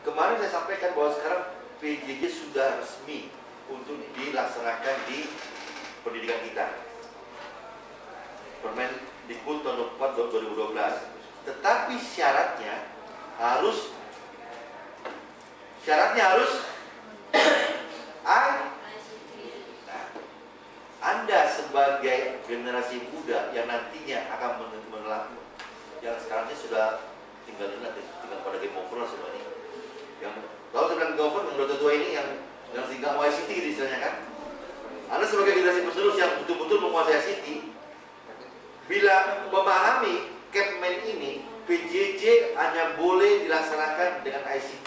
kemarin saya sampaikan bahwa sekarang PJJ sudah resmi untuk dilaksanakan di pendidikan kita. Permendikbud tahun 2012. Tetapi syaratnya harus Anda sebagai generasi muda yang nantinya akan yang sekarang ini sudah tinggal pada game over semua ini. Yang tahu tentang game over yang Dota 2 ini yang tinggal ICT gitu istilahnya kan. Anda sebagai generasi penerus yang betul-betul menguasai ICT, bila memahami Capman ini, PJJ hanya boleh dilaksanakan dengan ICT.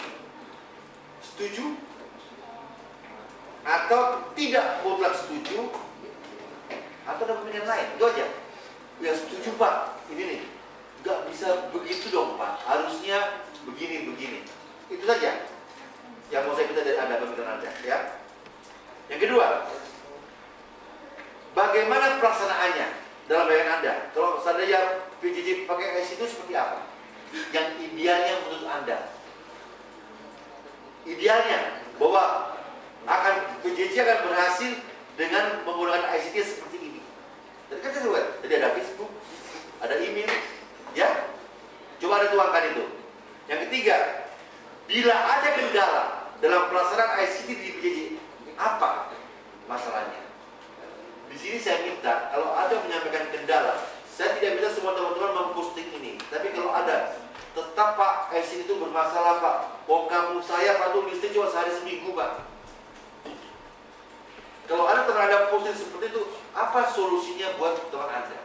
Setuju? Atau tidak mutlak setuju? Atau ada pemilihan lain? Itu aja. Yang setuju Pak, ini nih, nggak bisa begitu dong Pak. Harusnya begini. Itu saja yang mau saya minta dari Anda, pemikiran Anda, ya. Yang kedua, bagaimana pelaksanaannya dalam bayangan Anda? Kalau seandainya PJJ pakai ICT itu seperti apa? Yang idealnya menurut Anda? Idealnya bahwa PJJ akan berhasil dengan menggunakan ICT seperti ini. Tadi kan saya buat, tadi ada Facebook, ada email, ya. Coba Anda tuangkan itu. Yang ketiga, bila ada kendala dalam pelaksanaan ICT di PJJ, apa masalahnya? Di sini saya minta, kalau ada menyampaikan kendala, saya tidak minta semua teman-teman memposting ini. Tapi kalau ada, tetap Pak, ICT itu bermasalah Pak. Kamu saya Pak tuh listrik cuma sehari seminggu Pak. Kalau Anda terhadap posting seperti itu, apa solusinya buat teman Anda?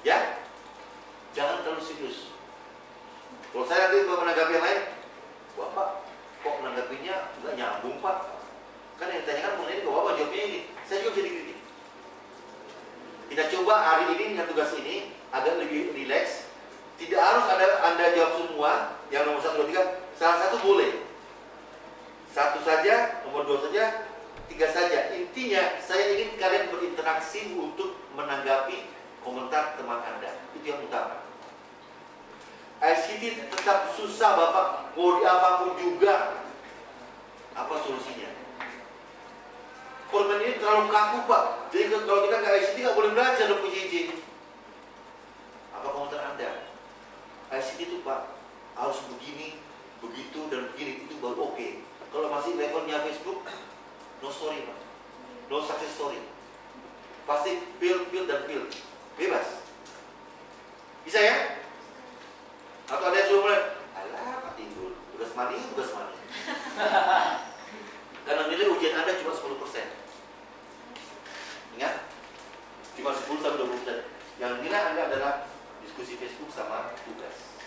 Ya? Jangan terlalu serius. Kalau saya nanti menanggapi yang lain, wah Pak, kok menanggapinya nggak nyambung Pak? Kan yang ditanyakan mengenai ini, Bapak jawabnya ini. Saya juga jadi kritik. Kita coba hari ini dengan tugas ini agak lebih rileks. Tidak harus Anda jawab semua. Yang nomor 1, 2, 3. Salah satu boleh. 1 saja, nomor 2 saja, 3 saja. Intinya saya ingin kalian berinteraksi untuk menanggapi komentar teman Anda. Itu yang utama. ICT tetap susah Bapak, mau diapapun juga. Apa solusinya? Permen ini terlalu kaku Pak. Jadi kalau kita nggak ICT nggak boleh belajar di PJJ. Apa komentar Anda? ICT itu Pak harus begini, begitu dan begini, itu baru oke. Kalau masih levelnya Facebook, no story Pak, no success story. Pasti feel dan feel, bebas. Bisa ya? Atau ada yang suruh mulai, alah Pak Timbul, tugas mani. Karena nilai ujian Anda cuma 10%. Ingat, cuma 10-20%. Yang nilai Anda adalah diskusi Facebook sama tugas.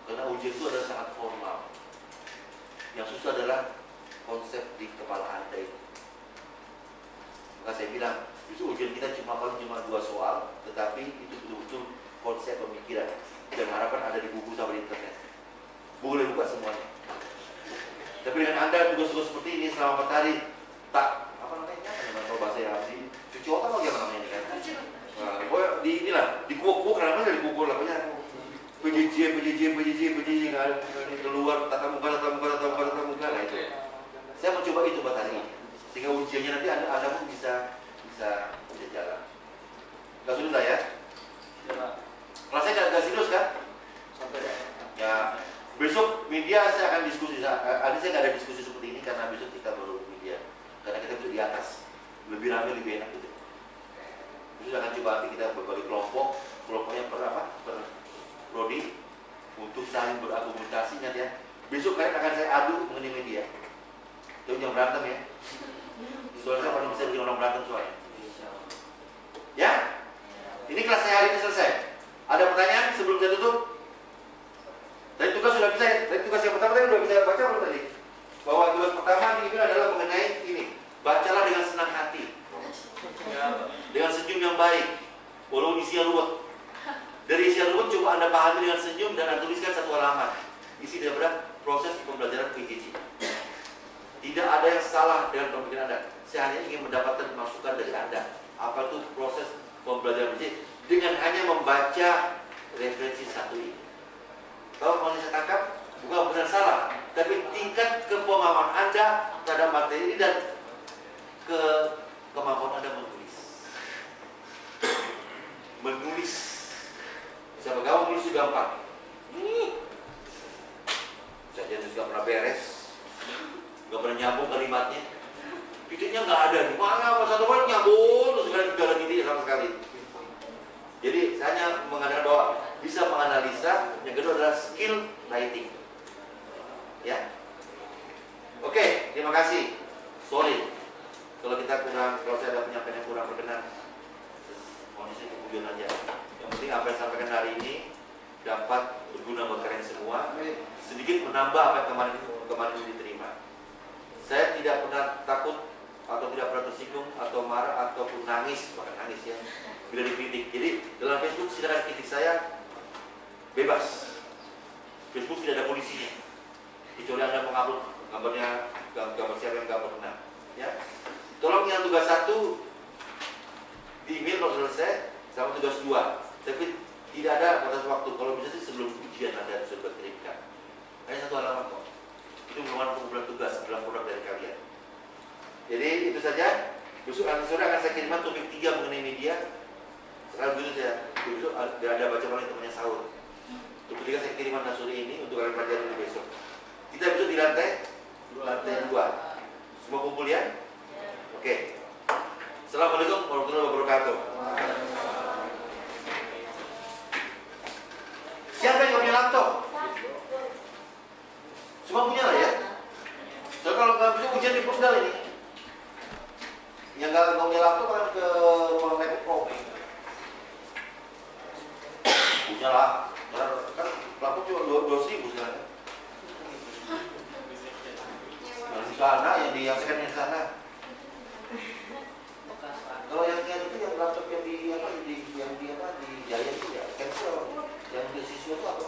Karena ujian itu adalah sangat formal. Yang susah adalah konsep di kepala Anda itu. Maka saya bilang, justru ujian kita cuma 2 soal, tetapi itu betul-betul konsep pemikiran. Dan harapan ada di buku sama di internet. Boleh buka semuanya. Tapi dengan Anda tugas-tugas seperti ini selama 4 hari, tak apa namanya? Kalau bahasa yang asli, cuci otak atau gimana namanya ini kan? Nah, di inilah, dikuak-kuak, kenapa dikukur namanya? PJJ kan? Keluar tatap muka, nah itu. Saya mencoba itu buat hari ini, sehingga ujiannya nanti Anda pun bisa jalan. Gak sulit lah ya? Rasanya gak serius kan? Sampai ya. Besok media saya akan diskusi. Hari saya nggak ada diskusi seperti ini karena besok kita baru media. Karena kita bisa di atas, lebih ramai lebih enak gitu. Besok akan coba nanti kita berbagi kelompoknya per prodi untuk saling berargumentasi nanti ya. Besok kalian akan saya adu mengenai media. Jangan berantem ya. Soalnya saya paling bisa bikin orang berantem soalnya. Ya? Ini kelas saya hari ini selesai. Ada pertanyaan sebelum saya tutup? Tadi tugas sudah bisa, tadi tugas yang pertama tadi sudah bisa baca belum tadi? Bahwa tugas pertama ini adalah mengenai ini. Bacalah dengan senang hati, dengan senyum yang baik, walaupun isinya ruwet. Dari isinya ruwet coba Anda pahami dengan senyum dan Anda tuliskan 1 halaman. Isi daripada proses pembelajaran PJJ. Tidak ada yang salah dengan pemikiran Anda. Saya hanya ingin mendapatkan masukan dari Anda. Apa itu proses pembelajaran PJJ? Dengan hanya membaca referensi 1 ini. Kalau mau saya tangkap, bukan benar salah, tapi tingkat kepemahaman Anda terhadap materi ini dan kemampuan Anda menulis. Menulis. Siapa kamu menulis juga gampang. Saya juga pernah beres, nggak pernah nyambung kalimatnya. Titiknya nggak ada. Di mana masa depan nyambung terus nggak ada titik sama sekali. Jadi saya hanya mengatakan bahwa bisa menganalisa. Yang kedua adalah skill writing. Ya. Oke, terima kasih. Sorry kalau saya ada penyampaian yang kurang berkenan. Kondisi kemudian aja. Yang penting apa yang sampaikan hari ini dapat berguna buat kalian semua. Sedikit menambah apa yang kemarin diterima. Saya tidak pernah takut atau tidak pernah tersinggung atau marah ataupun nangis, bahkan nangis ya, bila dikritik. Jadi dalam Facebook silakan kritik saya bebas. Facebook tidak ada polisinya, kecuali Anda mengupload gambar siapa yang gambar benar. Ya, tolong yang tugas 1 di email kalau selesai, sama tugas 2. Tapi tidak ada batas waktu. Kalau bisa sih sebelum ujian Anda sudah kirimkan. Hanya 1 halaman kok. Itu merupakan pengumpulan tugas dalam produk dari kalian. Jadi itu saja. Besok sore akan saya kirimkan topik 3 mengenai media. Sekarang begitu saya. Besok ada baca malam temannya sahur. Topik 3 saya kirimkan sore ini untuk kalian pelajari besok. Kita besok di lantai 2. Semua kumpul ya? Oke. Assalamualaikum warahmatullahi wabarakatuh. Siapa yang punya laptop? Semua punya lah ya. So kalau nggak bisa ujian di Pusdal ini, yang nggak punya laptop kan ke ruang laptop pro. Punya lah. Kan laptop cuma 200.000 sekarang. Yang di sana, yang second yang sana. Kalau yang itu yang laptop yang di Jaya itu ya, cancel. Yang di siswa itu apa?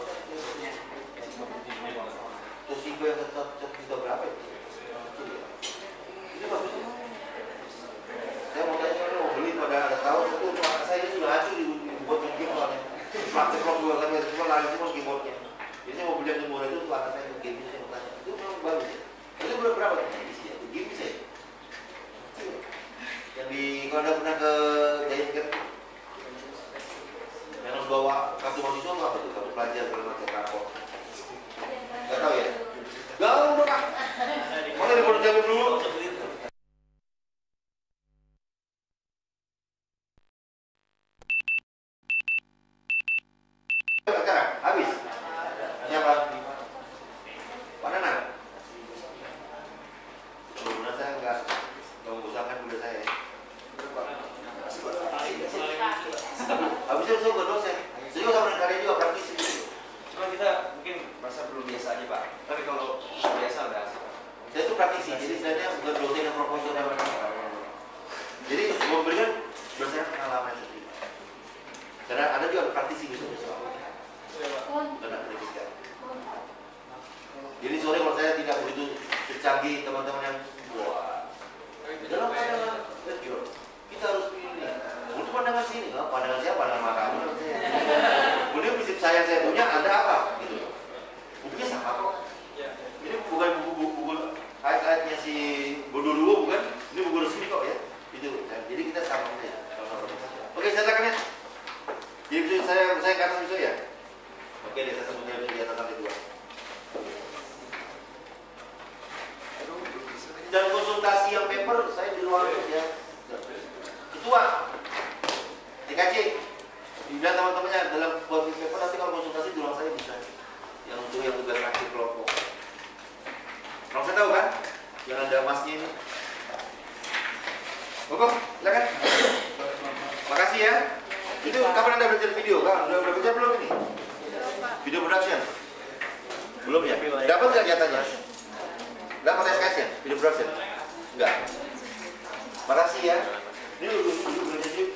Toshiba yang kita berapa itu? Ini bagus. Saya mau tanya kalau mau beli pada ada tahun itu saya sudah hancur dibuat yang game soalnya. Praktek kalau juga kan cuma lari semua keyboardnya. Jadi saya mau beli yang murah itu untuk anak saya untuk game ini saya mau tanya. Itu memang bagus ya. Itu berapa isinya? Game bisa ya? Yang di kalau anda pernah ke Jaya kan yang harus bawa kartu mahasiswa apa tuh? Kartu pelajar kalau macam rapor. Gak tahu ya? Gak udah kak. Mana di jawab dulu? Sekarang habis. Siapa? Mana nak? Benar saya nggak mengusahakan kuda saya. Habisnya saya bukan dosen. Saya juga sama karya juga praktisi. Cuma kita mungkin merasa belum biasa aja Pak. Tapi kalau biasa udah asik. Saya itu praktisi, jadi sebenarnya bukan dosen yang profesional. Jadi memberikan berdasarkan pengalaman sendiri. Karena ada juga praktisi gitu. Jadi sore kalau saya tidak begitu secanggih teman-teman yang wah. Dalam pandangan kita harus pilih. Untuk pandangan sini, pandangan siapa? Pandangan makamu. Kemudian prinsip saya punya ada apa? Gitu. Bukunya sama kok. Ini bukan buku ayat-ayatnya si Bodoruo bukan? Ini buku resmi kok ya. Itu. Jadi kita sama saja. Oke, saya katakan ya. Jadi saya ke atas besok ya. Oke, deh saya sebutnya di atas sampai 2. Dan konsultasi yang paper saya di ruang ya. Ketua TKC bilang teman-temannya dalam buat paper nanti kalau konsultasi di ruang saya bisa. Yang untuk yang tugas aktif kelompok. Kalau saya tahu kan, yang ada masnya ini. Oke, silakan. Makasih ya. Itu kapan Anda belajar video? Kan? Udah belajar belum ini? Video production? Belum ya? Dapat nggak jatahnya? Dapat SKS ya? Video production? Enggak. Makasih ya. Ini duduk belajar yuk.